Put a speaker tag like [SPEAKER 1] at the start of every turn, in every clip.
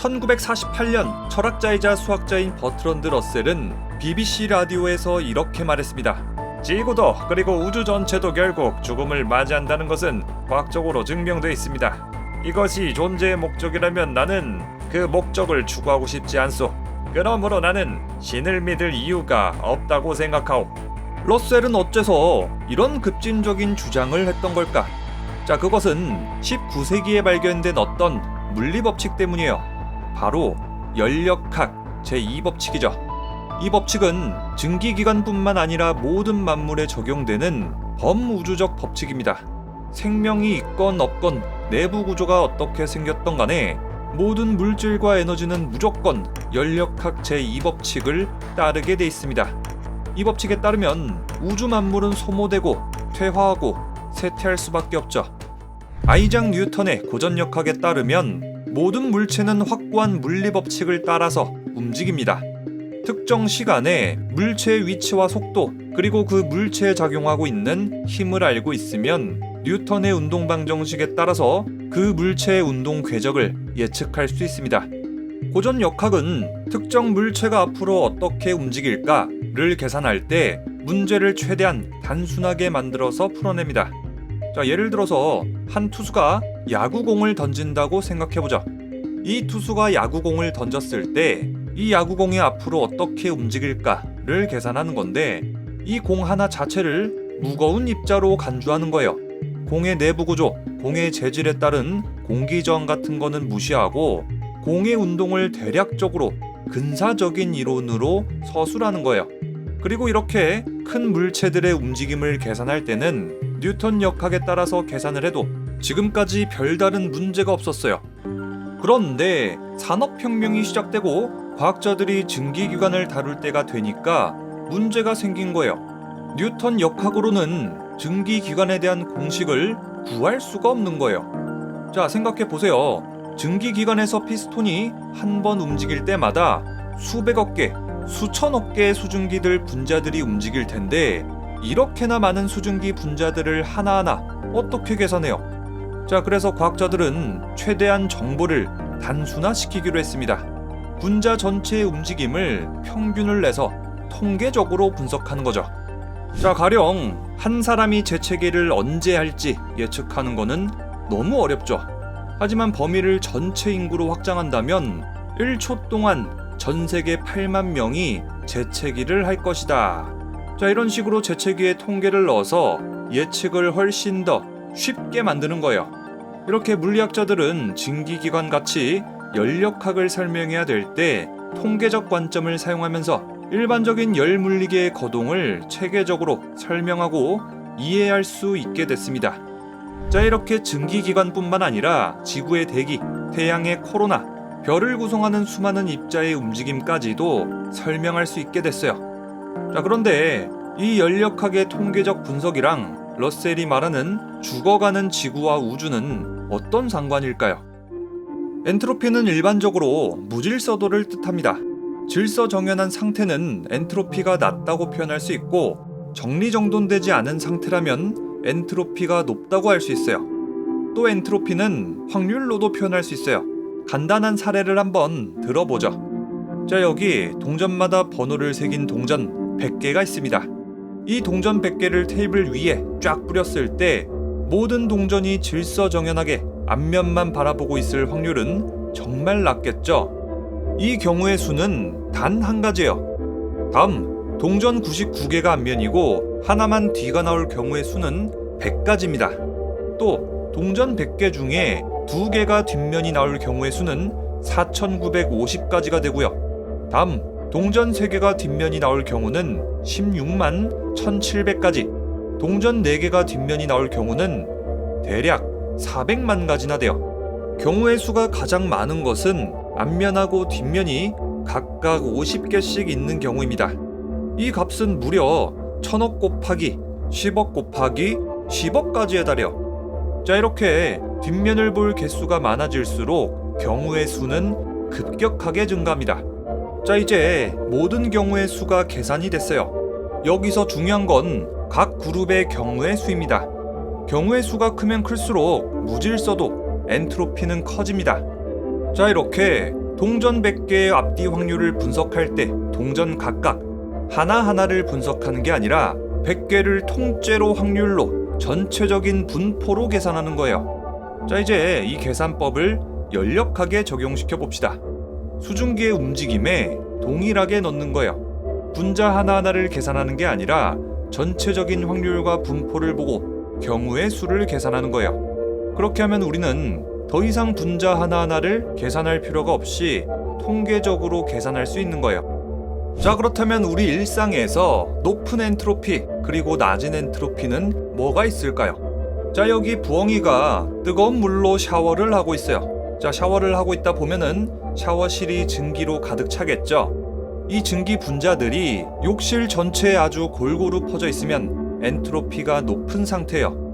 [SPEAKER 1] 1948년 철학자이자 수학자인 버트런드 러셀은 BBC 라디오에서 이렇게 말했습니다. 지구도 그리고 우주 전체도 결국 죽음을 맞이한다는 것은 과학적으로 증명되어 있습니다. 이것이 존재의 목적이라면 나는 그 목적을 추구하고 싶지 않소. 그러므로 나는 신을 믿을 이유가 없다고 생각하오. 러셀은 어째서 이런 급진적인 주장을 했던 걸까? 자, 그것은 19세기에 발견된 어떤 물리법칙 때문이에요. 바로 열역학 제2법칙이죠. 이 법칙은 증기기관뿐만 아니라 모든 만물에 적용되는 범우주적 법칙입니다. 생명이 있건 없건 내부 구조가 어떻게 생겼던 간에 모든 물질과 에너지는 무조건 열역학 제2법칙을 따르게 돼 있습니다. 이 법칙에 따르면 우주 만물은 소모되고 퇴화하고 쇠퇴할 수밖에 없죠. 아이작 뉴턴의 고전역학에 따르면 모든 물체는 확고한 물리법칙을 따라서 움직입니다. 특정 시간에 물체의 위치와 속도 그리고 그 물체에 작용하고 있는 힘을 알고 있으면 뉴턴의 운동방정식에 따라서 그 물체의 운동 궤적을 예측할 수 있습니다. 고전역학은 특정 물체가 앞으로 어떻게 움직일까를 계산할 때 문제를 최대한 단순하게 만들어서 풀어냅니다. 자, 예를 들어서 한 투수가 야구공을 던진다고 생각해보자. 이 투수가 야구공을 던졌을 때 이 야구공이 앞으로 어떻게 움직일까를 계산하는 건데 이 공 하나 자체를 무거운 입자로 간주하는 거예요. 공의 내부 구조, 공의 재질에 따른 공기저항 같은 거는 무시하고 공의 운동을 대략적으로 근사적인 이론으로 서술하는 거예요. 그리고 이렇게 큰 물체들의 움직임을 계산할 때는 뉴턴 역학에 따라서 계산을 해도 지금까지 별다른 문제가 없었어요. 그런데 산업혁명이 시작되고 과학자들이 증기기관을 다룰 때가 되니까 문제가 생긴 거예요. 뉴턴 역학으로는 증기기관에 대한 공식을 구할 수가 없는 거예요. 자, 생각해보세요. 증기기관에서 피스톤이 한 번 움직일 때마다 수백억 개, 수천억 개의 수증기들 분자들이 움직일 텐데 이렇게나 많은 수증기 분자들을 하나하나 어떻게 계산해요? 자, 그래서 과학자들은 최대한 정보를 단순화시키기로 했습니다. 분자 전체의 움직임을 평균을 내서 통계적으로 분석하는 거죠. 자, 가령 한 사람이 재채기를 언제 할지 예측하는 거는 너무 어렵죠. 하지만 범위를 전체 인구로 확장한다면 1초 동안 전 세계 8만 명이 재채기를 할 것이다. 자, 이런 식으로 재채기에 통계를 넣어서 예측을 훨씬 더 쉽게 만드는 거예요. 이렇게 물리학자들은 증기기관 같이 열역학을 설명해야 될 때 통계적 관점을 사용하면서 일반적인 열물리계의 거동을 체계적으로 설명하고 이해할 수 있게 됐습니다. 자, 이렇게 증기기관뿐만 아니라 지구의 대기, 태양의 코로나, 별을 구성하는 수많은 입자의 움직임까지도 설명할 수 있게 됐어요. 자, 그런데 이 열역학의 통계적 분석이랑 러셀이 말하는 죽어가는 지구와 우주는 어떤 상관일까요? 엔트로피는 일반적으로 무질서도를 뜻합니다. 질서정연한 상태는 엔트로피가 낮다고 표현할 수 있고 정리정돈되지 않은 상태라면 엔트로피가 높다고 할 수 있어요. 또 엔트로피는 확률로도 표현할 수 있어요. 간단한 사례를 한번 들어보죠. 자, 여기 동전마다 번호를 새긴 동전 100개가 있습니다. 이 동전 100개를 테이블 위에 쫙 뿌렸을 때 모든 동전이 질서정연하게 앞면만 바라보고 있을 확률은 정말 낮겠죠. 이 경우의 수는 단 한 가지예요. 다음, 동전 99개가 앞면이고 하나만 뒤가 나올 경우의 수는 100가지입니다. 또 동전 100개 중에 2개가 뒷면이 나올 경우의 수는 4950가지가 되고요. 다음, 동전 3개가 뒷면이 나올 경우는 16만 1700가지, 동전 4개가 뒷면이 나올 경우는 대략 400만 가지나 돼요. 경우의 수가 가장 많은 것은 앞면하고 뒷면이 각각 50개씩 있는 경우입니다. 이 값은 무려 1000억 곱하기 10억 곱하기 10억까지에 달해요. 자, 이렇게 뒷면을 볼 개수가 많아질수록 경우의 수는 급격하게 증가합니다. 자, 이제 모든 경우의 수가 계산이 됐어요. 여기서 중요한 건 각 그룹의 경우의 수입니다. 경우의 수가 크면 클수록 무질서도, 엔트로피는 커집니다. 자, 이렇게 동전 100개의 앞뒤 확률을 분석할 때 동전 각각 하나하나를 분석하는 게 아니라 100개를 통째로 확률로 전체적인 분포로 계산하는 거예요. 자, 이제 이 계산법을 연력학에 적용시켜 봅시다. 수증기의 움직임에 동일하게 넣는 거예요. 분자 하나하나를 계산하는 게 아니라 전체적인 확률과 분포를 보고 경우의 수를 계산하는 거예요. 그렇게 하면 우리는 더 이상 분자 하나하나를 계산할 필요가 없이 통계적으로 계산할 수 있는 거예요. 자, 그렇다면 우리 일상에서 높은 엔트로피 그리고 낮은 엔트로피는 뭐가 있을까요? 자, 여기 부엉이가 뜨거운 물로 샤워를 하고 있어요. 자, 샤워를 하고 있다 보면은 샤워실이 증기로 가득 차겠죠. 이 증기 분자들이 욕실 전체에 아주 골고루 퍼져 있으면 엔트로피가 높은 상태예요.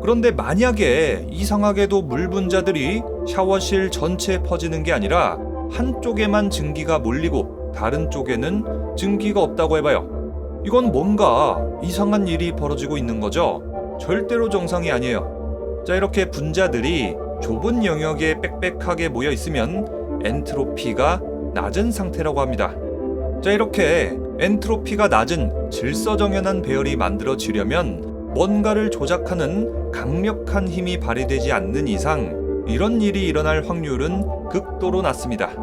[SPEAKER 1] 그런데 만약에 이상하게도 물 분자들이 샤워실 전체에 퍼지는 게 아니라 한쪽에만 증기가 몰리고 다른 쪽에는 증기가 없다고 해봐요. 이건 뭔가 이상한 일이 벌어지고 있는 거죠. 절대로 정상이 아니에요. 자, 이렇게 분자들이 좁은 영역에 빽빽하게 모여 있으면 엔트로피가 낮은 상태라고 합니다. 자, 이렇게 엔트로피가 낮은 질서정연한 배열이 만들어지려면 뭔가를 조작하는 강력한 힘이 발휘되지 않는 이상 이런 일이 일어날 확률은 극도로 낮습니다.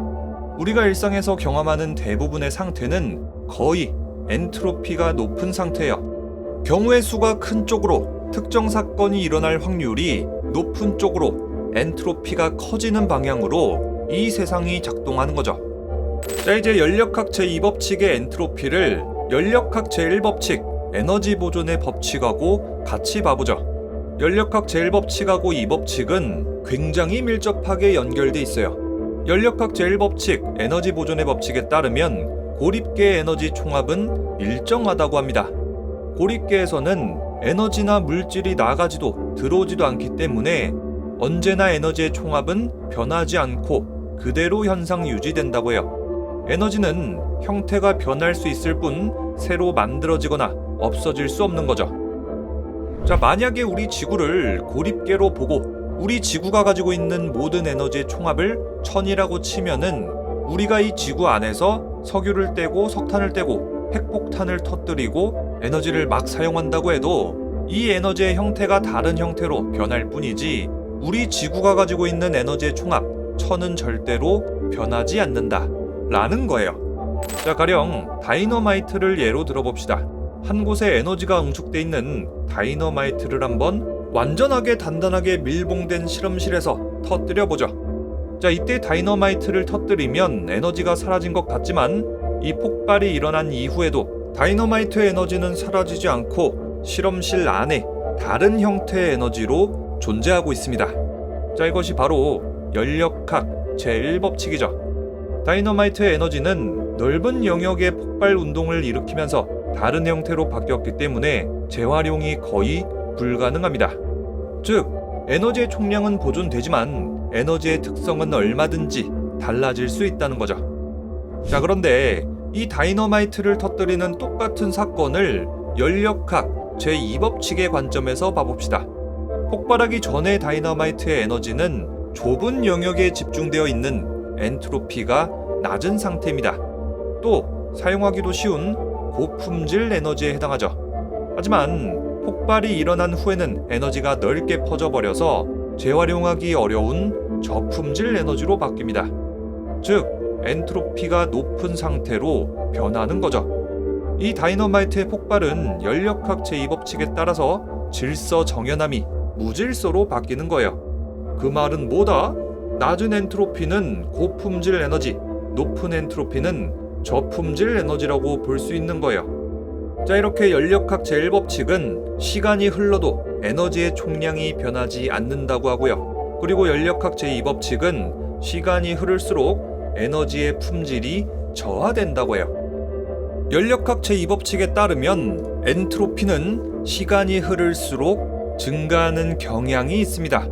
[SPEAKER 1] 우리가 일상에서 경험하는 대부분의 상태는 거의 엔트로피가 높은 상태예요. 경우의 수가 큰 쪽으로 특정 사건이 일어날 확률이 높은 쪽으로 엔트로피가 커지는 방향으로 이 세상이 작동하는 거죠. 자, 이제 연력학 제2법칙의 엔트로피를 연력학 제1법칙 에너지 보존의 법칙하고 같이 봐보죠. 연력학 제1법칙하고 2법칙은 굉장히 밀접하게 연결돼 있어요. 연력학 제1법칙 에너지 보존의 법칙에 따르면 고립계의 에너지 총합은 일정하다고 합니다. 고립계에서는 에너지나 물질이 나가지도 들어오지도 않기 때문에 언제나 에너지의 총합은 변하지 않고 그대로 현상 유지된다고 해요. 에너지는 형태가 변할 수 있을 뿐 새로 만들어지거나 없어질 수 없는 거죠. 자, 만약에 우리 지구를 고립계로 보고 우리 지구가 가지고 있는 모든 에너지의 총합을 1000이라고 치면은 우리가 이 지구 안에서 석유를 떼고 석탄을 떼고 핵폭탄을 터뜨리고 에너지를 막 사용한다고 해도 이 에너지의 형태가 다른 형태로 변할 뿐이지 우리 지구가 가지고 있는 에너지의 총합 1000은 절대로 변하지 않는다 라는 거예요. 자, 가령 다이너마이트를 예로 들어봅시다. 한 곳에 에너지가 응축돼 있는 다이너마이트를 한번 완전하게 단단하게 밀봉된 실험실에서 터뜨려보죠. 자, 이때 다이너마이트를 터뜨리면 에너지가 사라진 것 같지만 이 폭발이 일어난 이후에도 다이너마이트의 에너지는 사라지지 않고 실험실 안에 다른 형태의 에너지로 존재하고 있습니다. 자, 이것이 바로 연력학 제1법칙이죠. 다이너마이트의 에너지는 넓은 영역의 폭발 운동을 일으키면서 다른 형태로 바뀌었기 때문에 재활용이 거의 불가능합니다. 즉, 에너지의 총량은 보존되지만 에너지의 특성은 얼마든지 달라질 수 있다는 거죠. 자, 그런데 이 다이너마이트를 터뜨리는 똑같은 사건을 연력학 제2법칙의 관점에서 봐봅시다. 폭발하기 전의 다이너마이트의 에너지는 좁은 영역에 집중되어 있는 엔트로피가 낮은 상태입니다. 또 사용하기도 쉬운 고품질 에너지에 해당하죠. 하지만 폭발이 일어난 후에는 에너지가 넓게 퍼져버려서 재활용하기 어려운 저품질 에너지로 바뀝니다. 즉, 엔트로피가 높은 상태로 변하는 거죠. 이 다이너마이트의 폭발은 연력학 제2법칙에 따라서 질서 정연함이 무질서로 바뀌는 거예요. 그 말은 뭐다? 낮은 엔트로피는 고품질 에너지, 높은 엔트로피는 저품질 에너지라고 볼 수 있는 거예요. 자, 이렇게 연력학 제1법칙은 시간이 흘러도 에너지의 총량이 변하지 않는다고 하고요. 그리고 연력학 제2법칙은 시간이 흐를수록 에너지의 품질이 저하된다고 해요. 연력학 제2법칙에 따르면 엔트로피는 시간이 흐를수록 증가하는 경향이 있습니다.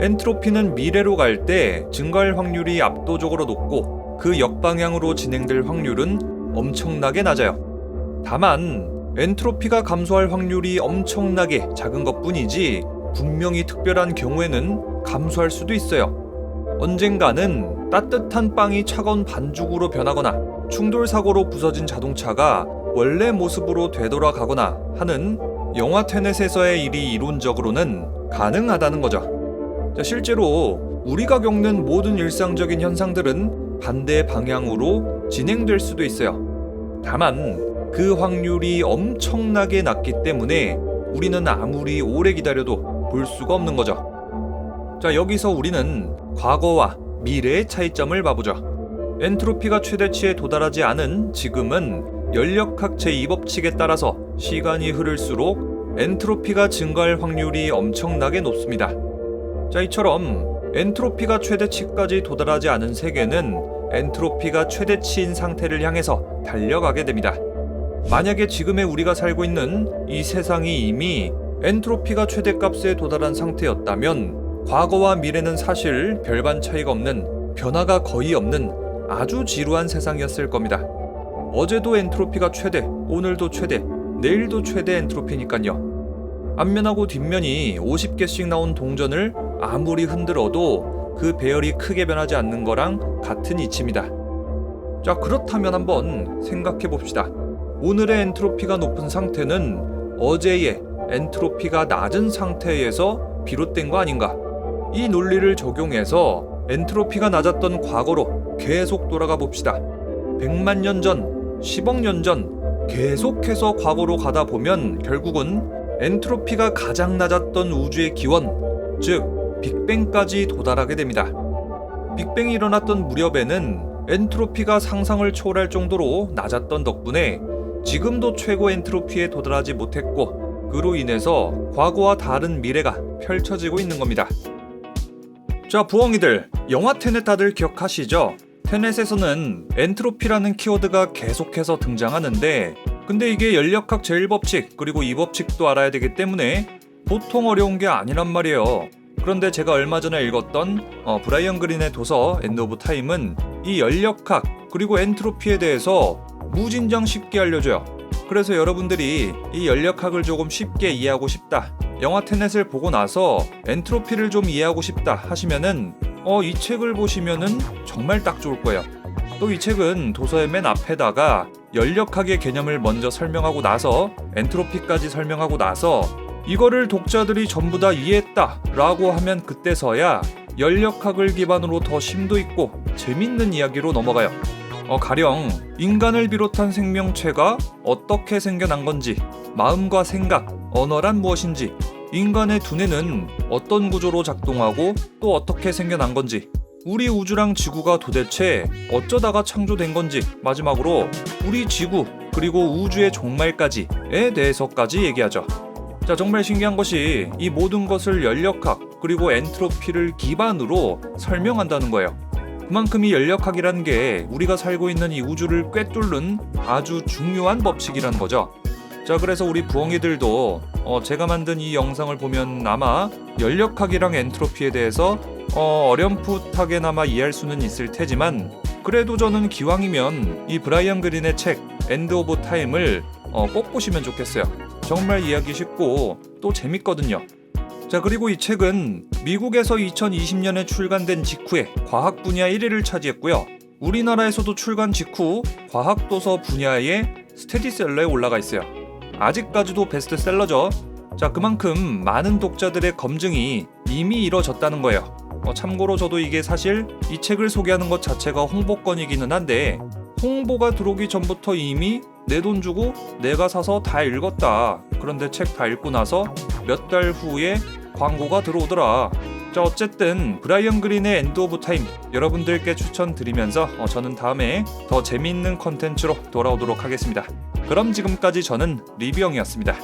[SPEAKER 1] 엔트로피는 미래로 갈 때 증가할 확률이 압도적으로 높고 그 역방향으로 진행될 확률은 엄청나게 낮아요. 다만 엔트로피가 감소할 확률이 엄청나게 작은 것뿐이지 분명히 특별한 경우에는 감소할 수도 있어요. 언젠가는 따뜻한 빵이 차가운 반죽으로 변하거나 충돌 사고로 부서진 자동차가 원래 모습으로 되돌아가거나 하는 영화 테넷에서의 일이 이론적으로는 가능하다는 거죠. 자, 실제로 우리가 겪는 모든 일상적인 현상들은 반대 방향으로 진행될 수도 있어요. 다만 그 확률이 엄청나게 낮기 때문에 우리는 아무리 오래 기다려도 볼 수가 없는 거죠. 자, 여기서 우리는 과거와 미래의 차이점을 봐보죠. 엔트로피가 최대치에 도달하지 않은 지금은 연력학 제2법칙에 따라서 시간이 흐를수록 엔트로피가 증가할 확률이 엄청나게 높습니다. 자, 이처럼 엔트로피가 최대치까지 도달하지 않은 세계는 엔트로피가 최대치인 상태를 향해서 달려가게 됩니다. 만약에 지금의 우리가 살고 있는 이 세상이 이미 엔트로피가 최대값에 도달한 상태였다면 과거와 미래는 사실 별반 차이가 없는, 변화가 거의 없는 아주 지루한 세상이었을 겁니다. 어제도 엔트로피가 최대, 오늘도 최대, 내일도 최대 엔트로피니까요. 앞면하고 뒷면이 50개씩 나온 동전을 아무리 흔들어도 그 배열이 크게 변하지 않는 거랑 같은 이치입니다. 자, 그렇다면 한번 생각해 봅시다. 오늘의 엔트로피가 높은 상태는 어제의 엔트로피가 낮은 상태에서 비롯된 거 아닌가? 이 논리를 적용해서 엔트로피가 낮았던 과거로 계속 돌아가 봅시다. 100만 년 전, 10억 년 전 계속해서 과거로 가다 보면 결국은 엔트로피가 가장 낮았던 우주의 기원, 즉 빅뱅까지 도달하게 됩니다. 빅뱅이 일어났던 무렵에는 엔트로피가 상상을 초월할 정도로 낮았던 덕분에 지금도 최고 엔트로피에 도달하지 못했고, 그로 인해서 과거와 다른 미래가 펼쳐지고 있는 겁니다. 자, 부엉이들, 영화 테넷 다들 기억하시죠? 테넷에서는 엔트로피라는 키워드가 계속해서 등장하는데, 근데 이게 연력학 제1법칙 그리고 2법칙도 알아야 되기 때문에 보통 어려운 게 아니란 말이에요. 그런데 제가 얼마 전에 읽었던 브라이언 그린의 도서 엔드 오브 타임은 이 연력학 그리고 엔트로피에 대해서 무진장 쉽게 알려줘요. 그래서 여러분들이 이 연력학을 조금 쉽게 이해하고 싶다, 영화 테넷을 보고 나서 엔트로피를 좀 이해하고 싶다 하시면은 이 책을 보시면은 정말 딱 좋을 거예요. 또 이 책은 도서의 맨 앞에다가 연력학의 개념을 먼저 설명하고 나서 엔트로피까지 설명하고 나서 이거를 독자들이 전부 다 이해했다 라고 하면 그때서야 연력학을 기반으로 더 심도 있고 재밌는 이야기로 넘어가요. 가령 인간을 비롯한 생명체가 어떻게 생겨난 건지, 마음과 생각, 언어란 무엇인지, 인간의 두뇌는 어떤 구조로 작동하고 또 어떻게 생겨난 건지, 우리 우주랑 지구가 도대체 어쩌다가 창조된 건지, 마지막으로 우리 지구 그리고 우주의 종말까지에 대해서까지 얘기하죠. 자, 정말 신기한 것이 이 모든 것을 연력학 그리고 엔트로피를 기반으로 설명한다는 거예요. 그만큼 이 연력학이라는 게 우리가 살고 있는 이 우주를 꿰뚫는 아주 중요한 법칙이라는 거죠. 자, 그래서 우리 부엉이들도 제가 만든 이 영상을 보면 아마 연력학이랑 엔트로피에 대해서 어렴풋하게나마 이해할 수는 있을 테지만, 그래도 저는 기왕이면 이 브라이언 그린의 책 엔드 오브 타임을 꼭 보시면 좋겠어요. 정말 이해하기 쉽고 또 재밌거든요. 자, 그리고 이 책은 미국에서 2020년에 출간된 직후에 과학 분야 1위를 차지했고요. 우리나라에서도 출간 직후 과학 도서 분야의 스테디셀러에 올라가 있어요. 아직까지도 베스트셀러죠. 자, 그만큼 많은 독자들의 검증이 이미 이뤄졌다는 거예요. 참고로 저도 이게 사실 이 책을 소개하는 것 자체가 홍보건이기는 한데, 홍보가 들어오기 전부터 이미 내 돈 주고 내가 사서 다 읽었다. 그런데 책 다 읽고 나서 몇 달 후에 광고가 들어오더라. 자, 어쨌든 브라이언 그린의 엔드 오브 타임 여러분들께 추천드리면서 저는 다음에 더 재미있는 컨텐츠로 돌아오도록 하겠습니다. 그럼 지금까지 저는 리뷰형이었습니다.